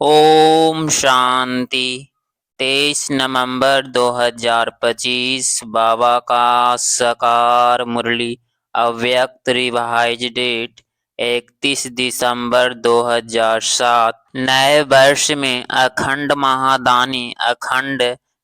ओम शांति। 23 नवंबर 2025 बाबा का साकार मुरली। अव्यक्त रिवाइज डेट 31 दिसंबर 2007। नए वर्ष में अखंड महादानी, अखंड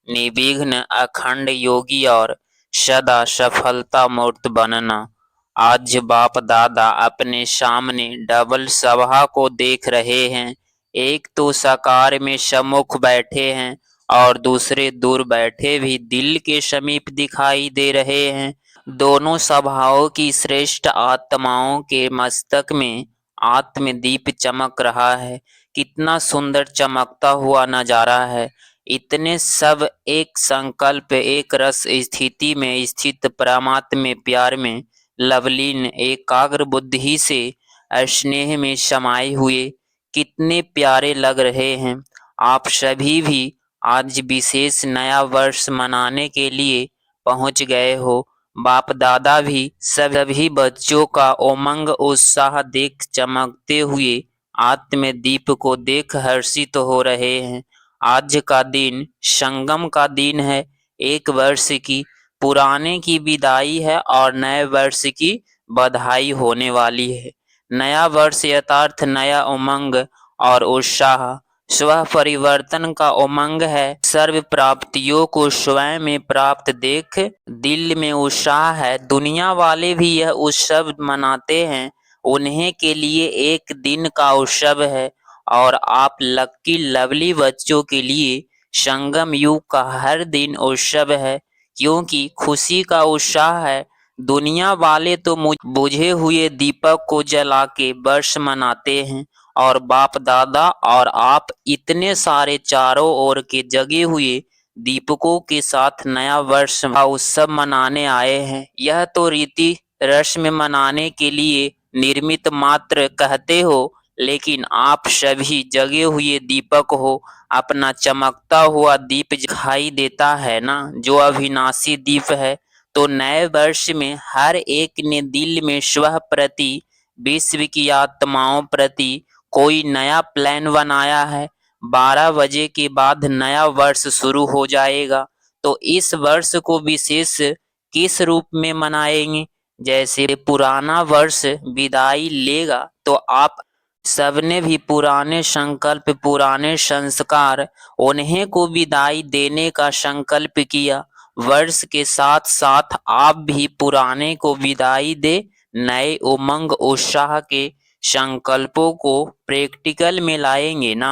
निर्विघ्न, अखंड योगी और सदा सफलता मूर्त बनना। आज बाप दादा अपने सामने डबल सभा को देख रहे हैं। एक तो साकार में सम्मुख बैठे हैं और दूसरे दूर बैठे भी दिल के समीप दिखाई दे रहे हैं। दोनों सभाओं की श्रेष्ठ आत्माओं के मस्तक में आत्मदीप चमक रहा है। कितना सुंदर चमकता हुआ नजारा है। इतने सब एक संकल्प, एक रस स्थिति में स्थित परमात्मा प्यार में लवलीन एकाग्र बुद्धि से स्नेह में समाये हुए कितने प्यारे लग रहे हैं। आप सभी भी आज विशेष नया वर्ष मनाने के लिए पहुंच गए हो। बाप दादा भी सभी बच्चों का उमंग उत्साह देख चमकते हुए आत्मदीप को देख हर्षित हो रहे हैं। आज का दिन संगम का दिन है। एक वर्ष की पुराने की विदाई है और नए वर्ष की बधाई होने वाली है। नया वर्ष यथार्थ नया उमंग और उत्साह, स्व परिवर्तन का उमंग है। सर्व प्राप्तियों को स्वयं में प्राप्त देख दिल में उत्साह है। दुनिया वाले भी यह उत्सव मनाते हैं, उन्हें के लिए एक दिन का उत्सव है और आप लक्की लवली बच्चों के लिए संगम युग का हर दिन उत्सव है, क्योंकि खुशी का उत्साह है। दुनिया वाले तो बुझे हुए दीपक को जला के वर्ष मनाते हैं और बाप दादा और आप इतने सारे चारों ओर के जगे हुए दीपकों के साथ नया वर्ष का उत्सव मनाने आए हैं। यह तो रीति रस्म मनाने के लिए निर्मित मात्र कहते हो, लेकिन आप सभी जगे हुए दीपक हो। अपना चमकता हुआ दीप दिखाई देता है ना, जो अविनाशी दीप है। तो नए वर्ष में हर एक ने दिल में स्व प्रति, विश्व की आत्माओं प्रति कोई नया प्लान बनाया है। 12 बजे के बाद नया वर्ष शुरू हो जाएगा, तो इस वर्ष को विशेष किस रूप में मनाएंगे? जैसे पुराना वर्ष विदाई लेगा तो आप सबने भी पुराने संकल्प, पुराने संस्कार, उन्हें को विदाई देने का संकल्प किया। वर्ष के साथ साथ आप भी पुराने को विदाई दे नए उमंग उत्साह के संकल्पों को प्रैक्टिकल में लाएंगे ना।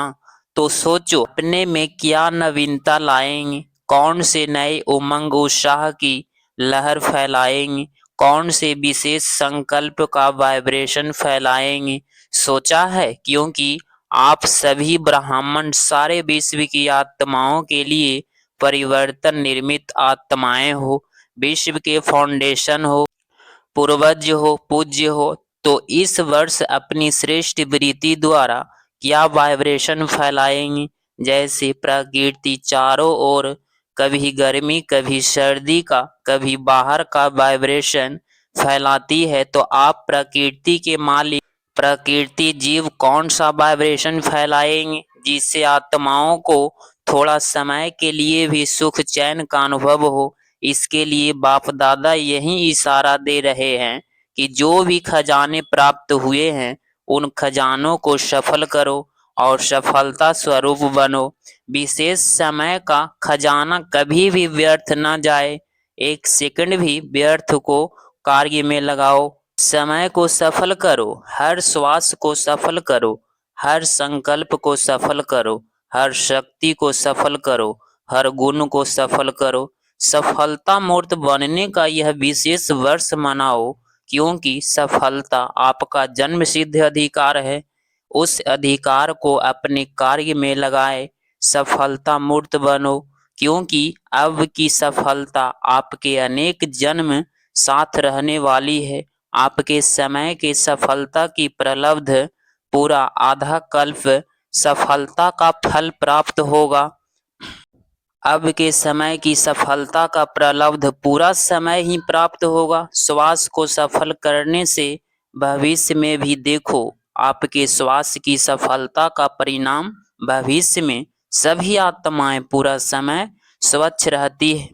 तो सोचो अपने में क्या नवीनता लाएंगे, कौन से नए उमंग उत्साह की लहर फैलाएंगे, कौन से विशेष संकल्प का वाइब्रेशन फैलाएंगे। सोचा है? क्योंकि आप सभी ब्राह्मण सारे विश्व की आत्माओं के लिए परिवर्तन निर्मित आत्माएं हो, विश्व के फाउंडेशन हो, पूर्वज हो, पूज्य हो। तो इस वर्ष अपनी श्रेष्ठ वृत्ति द्वारा क्या वाइब्रेशन फैलाएंगे। जैसे प्रकृति चारों ओर कभी गर्मी, कभी सर्दी का, कभी बाहर का वाइब्रेशन फैलाती है, तो आप प्रकृति के मालिक, प्रकृति जीव कौन सा वाइब्रेशन फैलाएंगे जिससे आत्माओं को थोड़ा समय के लिए भी सुख चैन का अनुभव हो। इसके लिए बाप दादा यही इशारा दे रहे हैं कि जो भी खजाने प्राप्त हुए हैं उन खजानों को सफल करो और सफलता स्वरूप बनो। विशेष समय का खजाना कभी भी व्यर्थ न जाए। एक सेकंड भी व्यर्थ को कार्य में लगाओ। समय को सफल करो, हर श्वास को सफल करो, हर संकल्प को सफल करो, हर शक्ति को सफल करो, हर गुण को सफल करो। सफलता मूर्त बनने का यह विशेष वर्ष मनाओ, क्योंकि सफलता आपका जन्म सिद्ध अधिकार है। उस अधिकार को अपने कार्य में लगाए, सफलता मूर्त बनो, क्योंकि अब की सफलता आपके अनेक जन्म साथ रहने वाली है। आपके समय के सफलता की प्रलब्ध पूरा आधा कल्प सफलता का फल प्राप्त होगा। अब के समय की सफलता का प्रलब्ध पूरा समय ही प्राप्त होगा। श्वास को सफल करने से भविष्य में भी देखो आपके श्वास की सफलता का परिणाम भविष्य में सभी आत्माएं पूरा समय स्वच्छ रहती है।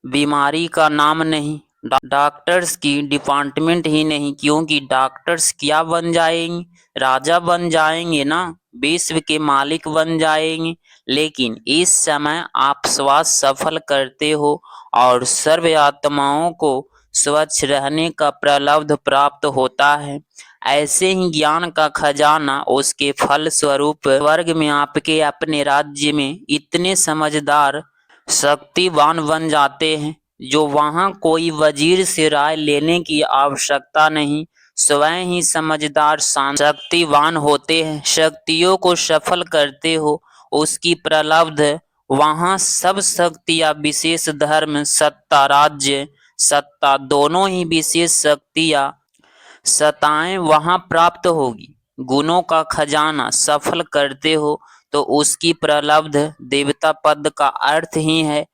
बीमारी का नाम नहीं, डॉक्टर्स की डिपार्टमेंट ही नहीं, क्योंकि डॉक्टर्स क्या बन जाएंगे, राजा बन जाएंगे ना, विश्व के मालिक बन जाएंगे। लेकिन इस समय आप श्वास सफल करते हो और सर्व आत्माओं को स्वच्छ रहने का प्रलब्ध प्राप्त होता है। ऐसे ही ज्ञान का खजाना उसके फल स्वरूप स्वर्ग में आपके अपने राज्य में इतने समझदार शक्तिवान बन जाते हैं जो वहां कोई वजीर से राय लेने की आवश्यकता नहीं, स्वयं ही समझदार शक्तिवान होते हैं, शक्तियों को सफल करते हो। उसकी प्रलब्ध वहां सब शक्तियां, विशेष धर्म, सत्ता, राज्य, सत्ता, दोनों ही विशेष शक्तियां, सत्ताएं वहां प्राप्त होगी। गुणों का खजाना सफल करते हो तो उसकी प्रलब्ध देवता पद का अर्थ ही है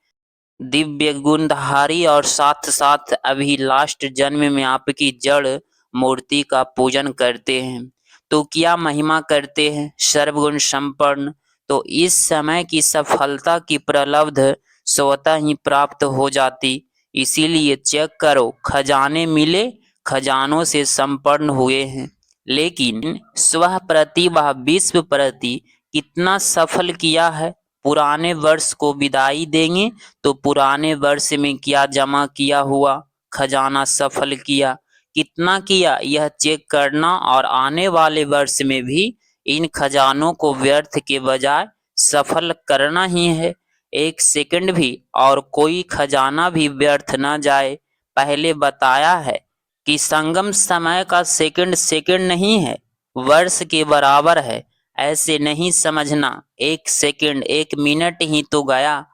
दिव्य गुणधारी, और साथ साथ अभी लास्ट जन्म में आपकी जड़ मूर्ति का पूजन करते हैं तो क्या महिमा करते हैं, सर्वगुण संपन्न। तो इस समय की सफलता की प्रलब्ध स्वतः ही प्राप्त हो जाती। इसीलिए चेक करो, खजाने मिले, खजानों से संपन्न हुए हैं, लेकिन स्व प्रति व विश्व प्रति कितना सफल किया है। पुराने वर्ष को विदाई देंगे तो पुराने वर्ष में क्या जमा किया हुआ खजाना सफल किया, कितना किया, यह चेक करना, और आने वाले वर्ष में भी इन खजानों को व्यर्थ के बजाय सफल करना ही है। एक सेकंड भी और कोई खजाना भी व्यर्थ न जाए। पहले बताया है कि संगम समय का सेकंड सेकंड नहीं है, वर्ष के बराबर है। ऐसे नहीं समझना, एक सेकंड, एक मिनट ही तो गया,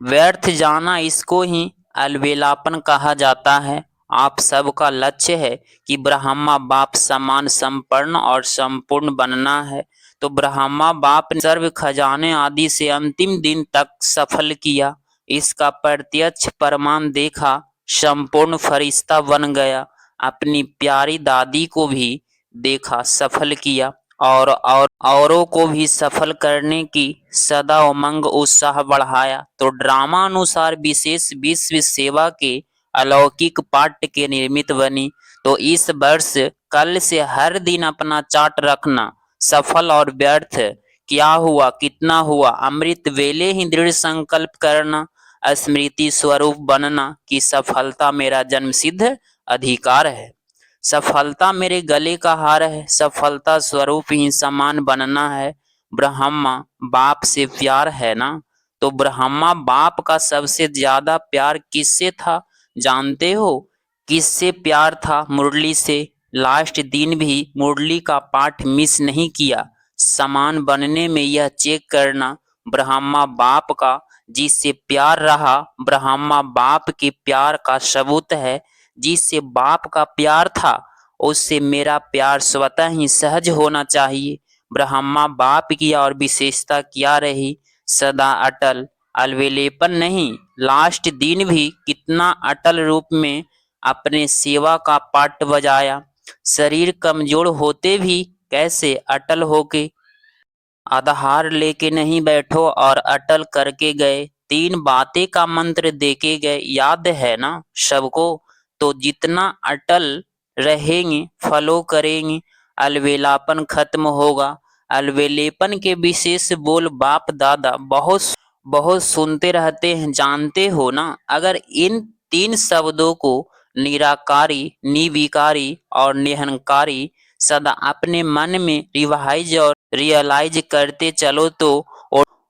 व्यर्थ जाना, इसको ही अलबेलापन कहा जाता है। आप सबका लक्ष्य है कि ब्रह्मा बाप समान संपन्न और संपूर्ण बनना है, तो ब्रह्मा बाप ने सर्व खजाने आदि से अंतिम दिन तक सफल किया। इसका प्रत्यक्ष प्रमाण देखा, संपूर्ण फरिश्ता बन गया। अपनी प्यारी दादी को भी देखा, सफल किया, और औरों को भी सफल करने की सदा उमंग उत्साह बढ़ाया। तो ड्रामा अनुसार विशेष विश्व सेवा के अलौकिक पाठ के निर्मित बनी। तो इस वर्ष कल से हर दिन अपना चार्ट रखना, सफल और व्यर्थ क्या हुआ, कितना हुआ, अमृत वेले ही दृढ़ संकल्प करना, स्मृति स्वरूप बनना कि सफलता मेरा जन्मसिद्ध अधिकार है, सफलता मेरे गले का हार है, सफलता स्वरूप ही समान बनना है। ब्रह्मा बाप से प्यार है ना, तो ब्रह्मा बाप का सबसे ज्यादा प्यार किससे था जानते हो, किससे प्यार था, मुरली से। लास्ट दिन भी मुरली का पाठ मिस नहीं किया। समान बनने में यह चेक करना, ब्रह्मा बाप का जिससे प्यार रहा, ब्रह्मा बाप के प्यार का सबूत है। जिससे बाप का प्यार था उससे मेरा प्यार स्वतः ही सहज होना चाहिए। ब्रह्मा बाप की और विशेषता क्या रही, सदा अटल, अलवेलेपन नहीं। लास्ट दिन भी कितना अटल रूप में अपने सेवा का पाठ बजाया। शरीर कमजोर होते भी कैसे अटल होके आधार लेके नहीं बैठो और अटल करके गए। 3 बातें का मंत्र देके गए, याद है ना सबको। तो जितना अटल रहेंगे, फॉलो करेंगे, अलवेलापन खत्म होगा। अलवेलेपन के विशेष बोल बाप दादा बहुत बहुत सुनते रहते हैं, जानते हो ना। अगर इन 3 शब्दों को निराकारी, निर्विकारी और निरहंकारी सदा अपने मन में रिवाइज और रियलाइज करते चलो तो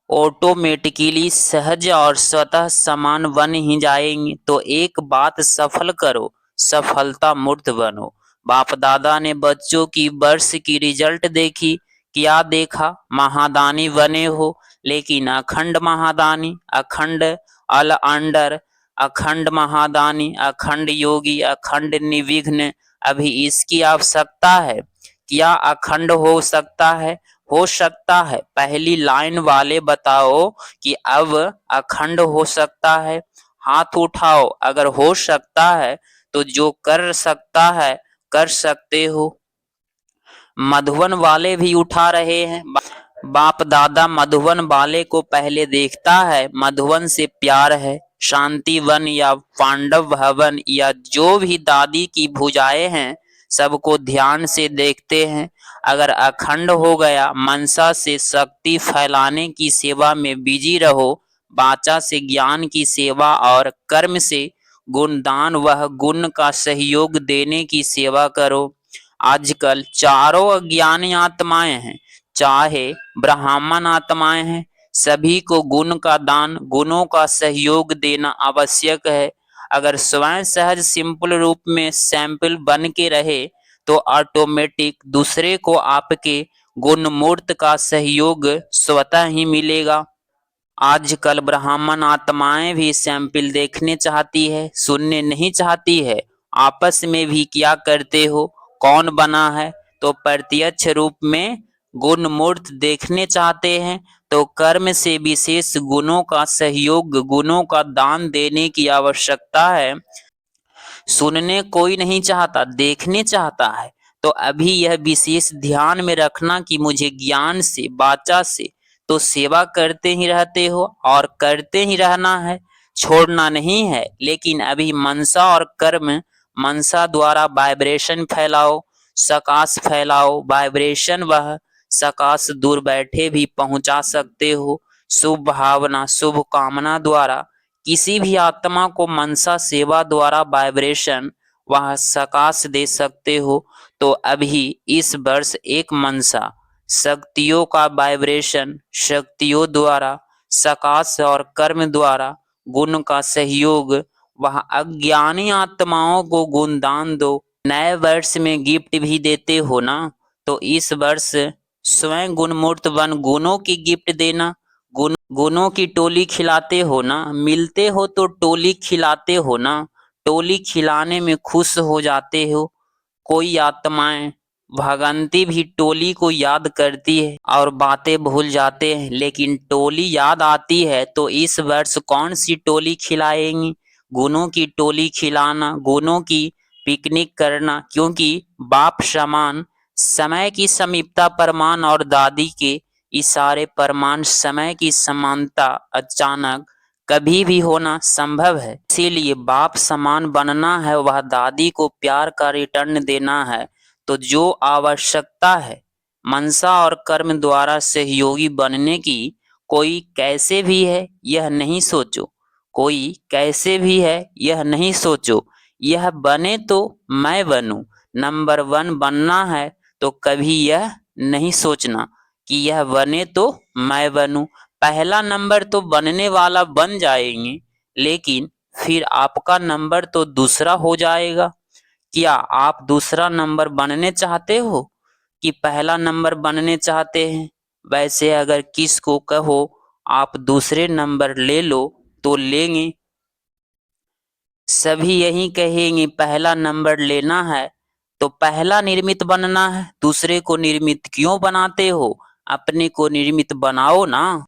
ऑटोमेटिकली सहज और स्वतः समान बन ही जाएंगे। तो एक बात सफल करो, सफलता मूर्त बनो। बाप दादा ने बच्चों की वर्ष की रिजल्ट देखी, क्या देखा, महादानी बने हो, लेकिन अखंड महादानी, अखंड अल अंडर, अखंड महादानी, अखंड योगी, अखंड निर्विघ्न। अभी इसकी आवश्यकता है। क्या अखंड हो सकता है? हो सकता है। पहली लाइन वाले बताओ कि अब अखंड हो सकता है, हाथ उठाओ अगर हो सकता है तो। जो कर सकता है कर सकते हो। मधुबन वाले भी उठा रहे हैं। बाप दादा मधुवन वाले को पहले देखता है, मधुवन से प्यार है। शांति वन या पांडव भवन या जो भी दादी की भुजाएं हैं, सबको ध्यान से देखते हैं। अगर अखंड हो गया, मनसा से शक्ति फैलाने की सेवा में बिजी रहो, वाचा से ज्ञान की सेवा और कर्म से गुणदान वह गुण का सहयोग देने की सेवा करो। आजकल चारों अज्ञानी आत्माएं हैं, चाहे ब्राह्मण आत्माएं हैं, सभी को गुण का दान, गुणों का सहयोग देना आवश्यक है। अगर स्वयं सहज सिंपल रूप में सैंपल बन के रहे तो ऑटोमेटिक दूसरे को आपके गुण मूर्त का सहयोग स्वतः ही मिलेगा। आजकल ब्राह्मण आत्माएं भी सैंपल देखने चाहती है, सुनने नहीं चाहती है। आपस में भी क्या करते हो, कौन बना है, तो प्रत्यक्ष रूप में गुण मूर्त देखने चाहते हैं। तो कर्म से विशेष गुणों का सहयोग, गुणों का दान देने की आवश्यकता है। सुनने कोई नहीं चाहता, देखने चाहता है। तो अभी यह विशेष ध्यान में रखना कि मुझे ज्ञान से, वाचा से तो सेवा करते ही रहते हो और करते ही रहना है, छोड़ना नहीं है। लेकिन अभी मनसा और कर्म, मनसा द्वारा वाइब्रेशन फैलाओ, सकाश फैलाओ। वाइब्रेशन वह सकाश दूर बैठे भी पहुंचा सकते हो। शुभ भावना, शुभ कामना द्वारा किसी भी आत्मा को मनसा सेवा द्वारा वाइब्रेशन वह सकाश दे सकते हो। तो अभी इस वर्ष एक मनसा शक्तियों का वाइब्रेशन, शक्तियों द्वारा सकाश और कर्म द्वारा गुण का सहयोग, वह अज्ञानी आत्माओं को गुणदान दो। नए वर्ष में गिफ्ट भी देते हो ना, तो इस वर्ष स्वयं गुणमूर्त बन गुणों की गिफ्ट देना। गुणों की टोली खिलाते हो ना, मिलते हो तो टोली खिलाते हो ना, टोली खिलाने में खुश हो जाते हो। कोई आत्माएं भगंती भी टोली को याद करती है और बातें भूल जाते हैं, लेकिन टोली याद आती है। तो इस वर्ष कौन सी टोली खिलाएंगी? गुणों की टोली खिलाना, गुणों की पिकनिक करना, क्योंकि बाप समान समय की समीपता प्रमाण और दादी के इशारे प्रमाण समय की समानता अचानक कभी भी होना संभव है। इसीलिए बाप समान बनना है, वह दादी को प्यार का रिटर्न देना है। तो जो आवश्यकता है मनसा और कर्म द्वारा सहयोगी बनने की, कोई कैसे भी है यह नहीं सोचो, कोई कैसे भी है यह नहीं सोचो, यह बने तो मैं बनूं। नंबर 1 बनना है तो कभी यह नहीं सोचना कि यह बने तो मैं बनूं। पहला नंबर तो बनने वाला बन जाएंगे, लेकिन फिर आपका नंबर तो दूसरा हो जाएगा। क्या आप दूसरा नंबर बनने चाहते हो कि पहला नंबर बनने चाहते हैं? वैसे अगर किसको कहो आप दूसरे नंबर ले लो तो लेंगे, सभी यही कहेंगे पहला नंबर लेना है तो पहला निर्मित बनना है। दूसरे को निर्मित क्यों बनाते हो, अपने को निर्मित बनाओ ना।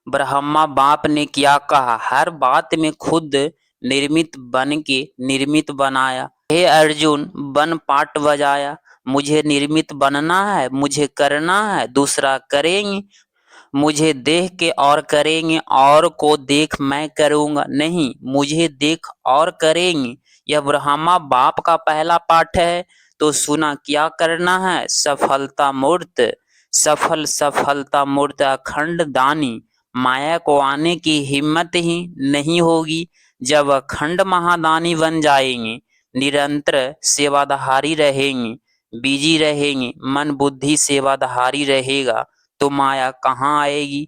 ब्रह्मा बाप ने क्या कहा, हर बात में खुद निर्मित बन के निर्मित बनाया। हे अर्जुन बन पाठ बजाया, मुझे निर्मित बनना है, मुझे करना है, दूसरा करेंगे। मुझे देख के और करेंगे, और को देख मैं करूंगा नहीं, मुझे देख और करेंगे। यह ब्रह्मा बाप का पहला पाठ है। तो सुना क्या करना है, सफलता मूर्त, सफलता मूर्त अखंड दानी। माया को आने की हिम्मत ही नहीं होगी। जब अखंड महादानी बन जाएंगे, निरंतर सेवाधारी रहेंगे, बिजी रहेंगे, मन बुद्धि सेवाधारी रहेगा, तो माया कहाँ आएगी।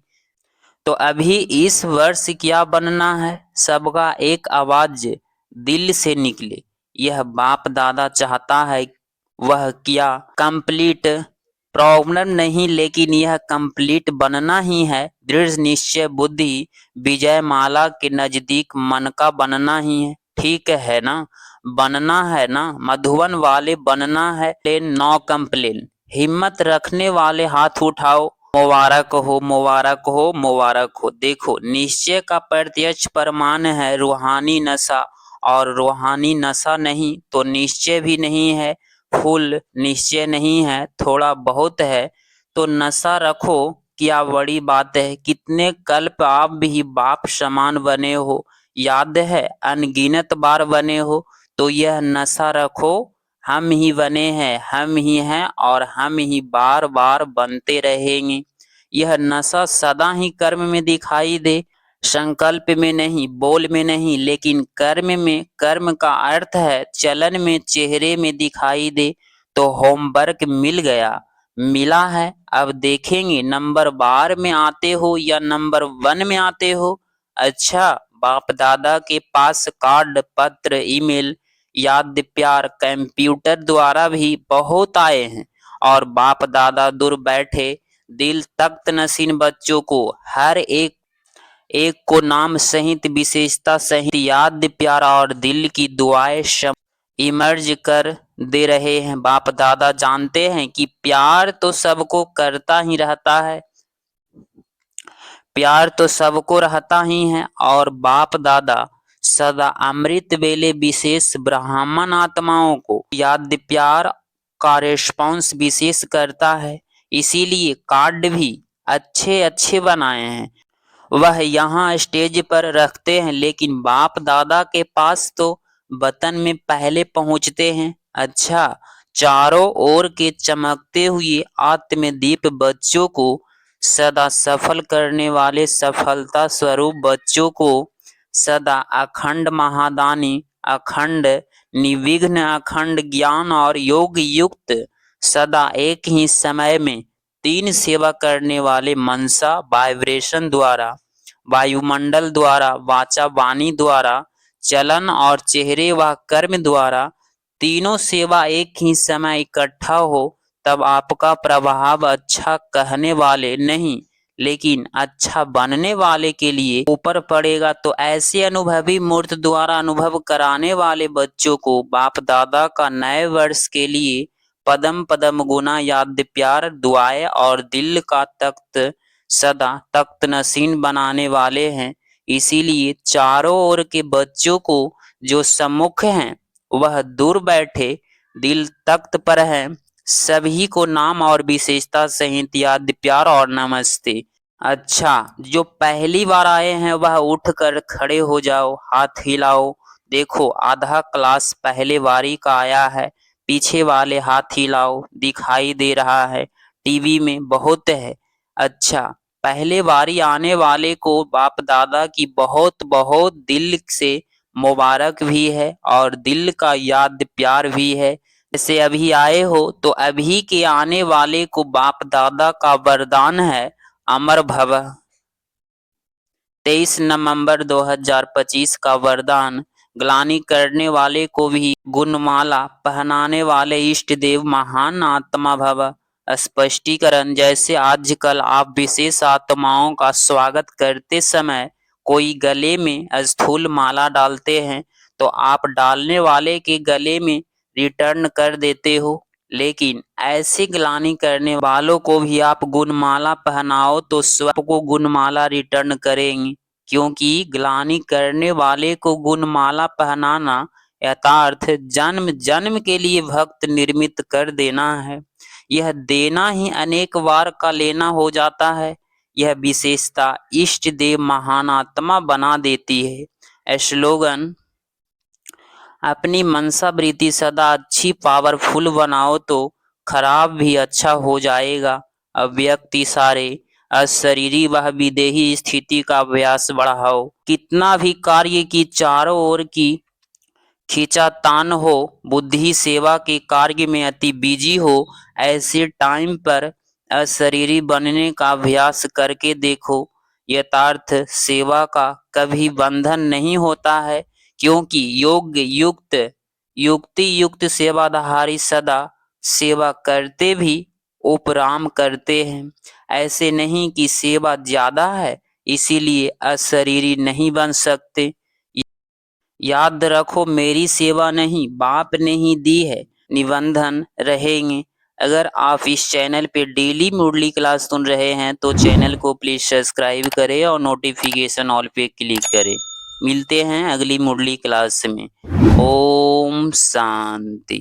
तो अभी इस वर्ष क्या बनना है, सबका एक आवाज दिल से निकले, यह बाप दादा चाहता है। वह क्या कंप्लीट प्रॉब्लम नहीं, लेकिन यह कंप्लीट बनना ही है। दृढ़ निश्चय बुद्धि विजय माला के नजदीक मन का बनना ही है। ठीक है ना, बनना है ना, मधुबन वाले बनना है। नो कंप्लेन, हिम्मत रखने वाले हाथ उठाओ। मुबारक हो, मुबारक हो, मुबारक हो। देखो निश्चय का प्रत्यक्ष प्रमाण है रूहानी नशा, और रूहानी नशा नहीं तो निश्चय भी नहीं है। फुल निश्चय नहीं है, थोड़ा बहुत है। तो नशा रखो क्या बड़ी बात है, कितने कल्प आप भी बाप समान बने हो, याद है अनगिनत बार बने हो। तो यह नशा रखो, हम ही बने हैं, हम ही हैं और हम ही बार बार बनते रहेंगे। यह नशा सदा ही कर्म में दिखाई दे, संकल्प में नहीं, बोल में नहीं, लेकिन कर्म में। कर्म का अर्थ है चलन में, चेहरे में दिखाई दे। तो होमवर्क मिल गया, मिला है, अब देखेंगे नंबर बार में आते हो या नंबर 1 में आते हो। अच्छा, बाप दादा के पास कार्ड, पत्र, ईमेल, याद, प्यार, कंप्यूटर द्वारा भी बहुत आए हैं। और बाप दादा दूर बैठे दिल तख्त नशीन बच्चों को हर एक एक को नाम सहित, विशेषता सहित, याद, प्यार और दिल की दुआएं इमर्ज कर दे रहे हैं। बाप दादा जानते हैं कि प्यार तो सबको करता ही रहता है, प्यार तो सबको रहता ही है। और बाप दादा सदा अमृत वेले विशेष ब्राह्मण आत्माओं को याद, प्यार का रिस्पॉन्स विशेष करता है। इसीलिए कार्ड भी अच्छे अच्छे बनाए हैं, वह यहाँ स्टेज पर रखते हैं, लेकिन बाप दादा के पास तो वतन में पहले पहुंचते हैं। अच्छा, चारों ओर के चमकते हुए आत्मदीप बच्चों को, सदा सफल करने वाले सफलता स्वरूप बच्चों को, सदा अखंड महादानी, अखंड निर्विघ्न, अखंड ज्ञान और योग युक्त, सदा एक ही समय में 3 सेवा करने वाले मनसा वाइब्रेशन द्वारा, वायुमंडल द्वारा, वाचा वाणी द्वारा, चलन और चेहरे व कर्म द्वारा, तीनों सेवा एक ही समय इकट्ठा हो, तब आपका प्रभाव अच्छा कहने वाले नहीं, लेकिन अच्छा बनने वाले के लिए ऊपर पड़ेगा। तो ऐसे अनुभवी मूर्त द्वारा अनुभव कराने वाले बच्चों को बाप दादा का नए वर्ष के लिए पदम पदम गुना याद, प्यार, दुआएं और दिल का तख्त सदा तख्त नशीन बनाने वाले हैं। इसीलिए चारों ओर के बच्चों को जो सम्मुख हैं वह दूर बैठे दिल तख्त पर है, सभी को नाम और विशेषता सहित याद, प्यार और नमस्ते। अच्छा, जो पहली बार आए हैं वह उठकर खड़े हो जाओ, हाथ हिलाओ। देखो आधा क्लास पहले बारी का आया है, पीछे वाले हाथ हिलाओ, दिखाई दे रहा है, टीवी में बहुत है। अच्छा, पहले बारी आने वाले को बाप दादा की बहुत बहुत दिल से मुबारक भी है और दिल का याद प्यार भी है। जैसे अभी आए हो तो अभी के आने वाले को बाप दादा का वरदान है, अमर भव। 23 नवंबर 2025 का वरदान, ग्लानि करने वाले को भी गुणमाला पहनाने वाले इष्ट देव महान आत्मा भव। स्पष्टीकरण, जैसे आजकल आप विशेष आत्माओं का स्वागत करते समय कोई गले में स्थूल माला डालते हैं तो आप डालने वाले के गले में रिटर्न कर देते हो, लेकिन ऐसे ग्लानि करने वालों को भी आप गुणमाला पहनाओ तो स्वयं को गुणमाला रिटर्न करेंगे, क्योंकि ग्लानि करने वाले को गुणमाला पहनाना यथार्थ जन्म जन्म के लिए भक्त निर्मित कर देना है। यह देना ही अनेक बार का लेना हो जाता है। यह विशेषता इष्ट देव महान आत्मा बना देती है। स्लोगन, अपनी मनसा वृत्ति सदा अच्छी पावरफुल बनाओ तो खराब भी अच्छा हो जाएगा। अव्यक्ति सारे अशरीरी व विदेही स्थिति का अभ्यास बढ़ाओ। कितना भी कार्य की चारों ओर की खींचातान हो, बुद्धि सेवा के कार्य में अति बिजी हो, ऐसे टाइम पर अशरीरी बनने का अभ्यास करके देखो। यथार्थ सेवा का कभी बंधन नहीं होता है, क्योंकि योग्य युक्त युक्ति युक्त सेवाधारी सदा सेवा करते भी उपराम करते हैं। ऐसे नहीं कि सेवा ज्यादा है इसीलिए अशरीरी नहीं बन सकते। याद रखो, मेरी सेवा नहीं बाप ने ही दी है, निबंधन रहेंगे। अगर आप इस चैनल पे डेली मुरली क्लास सुन रहे हैं तो चैनल को प्लीज सब्सक्राइब करें और नोटिफिकेशन ऑल पे क्लिक करें। मिलते हैं अगली मुरली क्लास में। ओम शांति।